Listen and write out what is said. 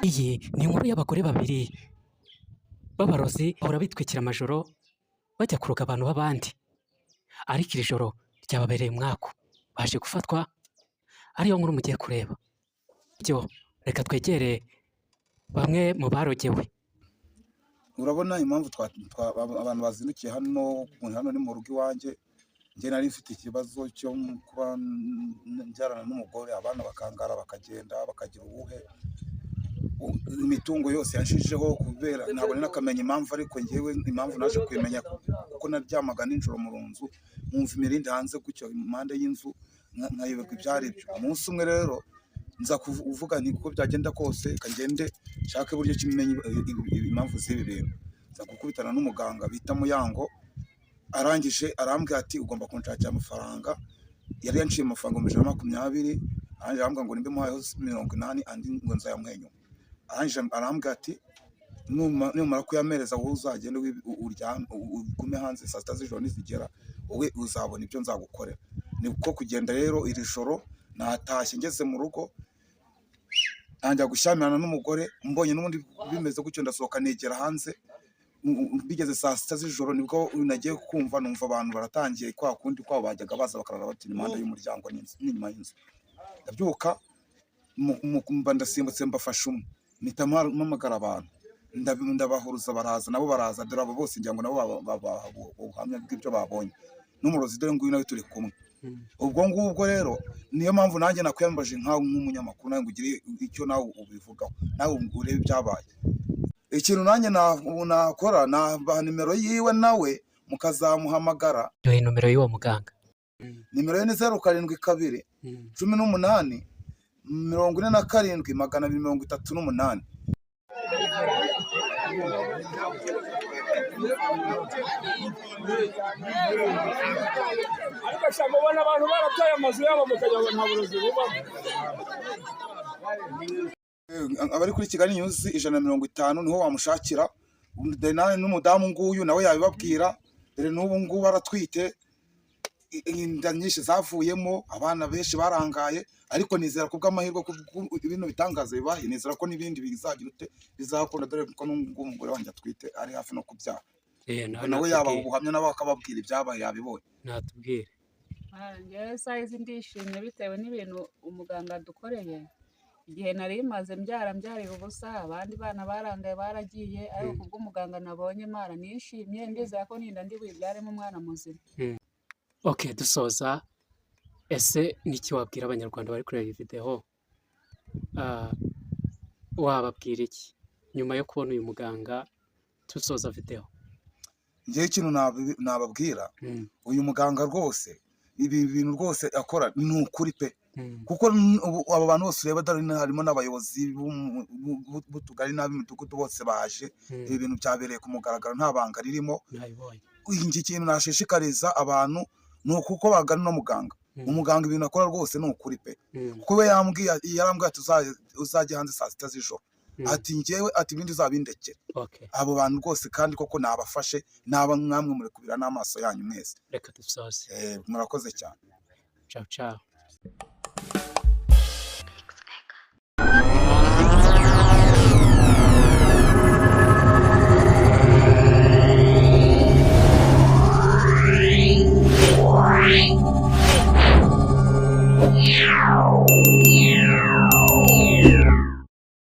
Iyi ni inkuru y'abagore babiri b'abarozi bahora bitwikira amajoro bajya kuroga abantu b'abandi, ariko iri joro ryababereye umwaku baje gufatwa, ariyo nkuru mugiye kureba. Byo reka twegere bamwe mu barogewe. Urabona impamvu abantu bazindukiye hano ni mu rugo iwanjye. Njye nari mfite ikibazo cyo kuba njyarana n'umugore, abana bakangara bakagenda bakagira ubuhe, imitungo yose yanshijeho kubera ntabwo nakamenya impamvu, ariko njyewe impamvu naje kwimenya kuko naryamaga nijoro mu nzu nkumva imirindi hanze gutyo impande y'inzu nkayoberwa ibyari byo. Umunsi umwe rero nza kuvuga nti kuko byagenda kose kagende shake buryo kimenye impamvu z'ibi bintu. Nza gukubitana n'umuganga bita Muyango, arangije arambwira ati ugomba kunshakira amafaranga. Yari yanciye amafaranga 120, arangije arambwira ngo nimbe muhayeho 80 andi ngo nzayamwenyu. Arangije arambwira ati numara kuyamereza wowe uzagende ugume hanze saa sita z'ijoro nizigera wowe uzabona ibyo nzagukorera. Niko kugenda rero iri joro natashye ngeze mu rugo ntangira gushyamirana n'umugore, mbonye n'ubundi bimeze gutyo ndasohoka negera hanze. Bigeze saa sita z'ijoro nibwo nagiye kumva numva abantu baratangiye kwa kundi kwabo bajyaga baza bakarara bati impande y'umuryango n'inyuma y'inzu. Ndabyuka mba ndasimbutse mbafasha umwe mpita mpamagara abantu ndabahuruza baraza, nabo baraza, dore abo bose ngira ngo nabo ubuhamya bw'ibyo babonye n'umurozi dore nguyu nawe turi kumwe. Ubwo ngubwo rero niyo mpamvu nanjye nakwiyambaje nkawe nk'umunyamakuru nawe ngugire icyo nawe ubivugaho, nawe urebe ibyabaye. Ikintu nanjye nakora nabaha nimero yiwe nawe mukazamuhamagara. Iyo nimero y'uwo muganga, nimero ye ni 072 18 47 238. ariko shamubona abantu barataye amazu yabo mukajya ngo nta burozi bubamo. Abari kuri Kigali News 150 niho wamushakira. Dore n'umudamu nguyu nawe yabibabwira, dore n'ubu ngubu aratwite, inda nyinshi zavuyemo, abana benshi barangaye, ariko nizera ko bw'amahirwe ibintu bitangaza bibaye, nizera ko n'ibindi bizagira bizakunda, dore ko n'umugore wanjye atwite ari hafi no kubyara. Nawe yaba ubuhamya nawe akababwira ibyabaye yabibonye. Natubwire. Njyewe sayizi ndishimye bitewe n'ibintu umuganga dukoreye. Igihe nari maze mbyarira ubusa, abandi bana barangaye baragiye, ariko kubw'umuganga nabonye Imana nishimye, ndizera ko ninda ndi bubyaremo umwana muzima. Okay, dusoza, ese niki wabwira abanyarwanda bari kureba iyi video? Wababwira iki nyuma yo kubona uyu muganga tusoza video? Njye ikintu nababwira, uyu muganga rwose ibi bintu rwose akora ni ukuri pe, kuko aba bantu bose ureba harimo n'abayobozi b'utugari n'ab'imidugudu bose baje. Ibi bintu byabereye ku mugaragaro nta banga ririmo. Iki kintu nashishikariza abantu ni uko bagana no muganga. Umuganga ibintu akora rwose ni ukuri pe, kuko we yarambwiye ati uzajya hanze saa sita z'ijoro, ati njyewe ati ibindi uzabindekere. Abo bantu rwose kandi koko nabafashe, naba mwamwe muri kubira n'amaso yanyu mwese. Reka dusoze. Murakoze cyane. Ciao ciao.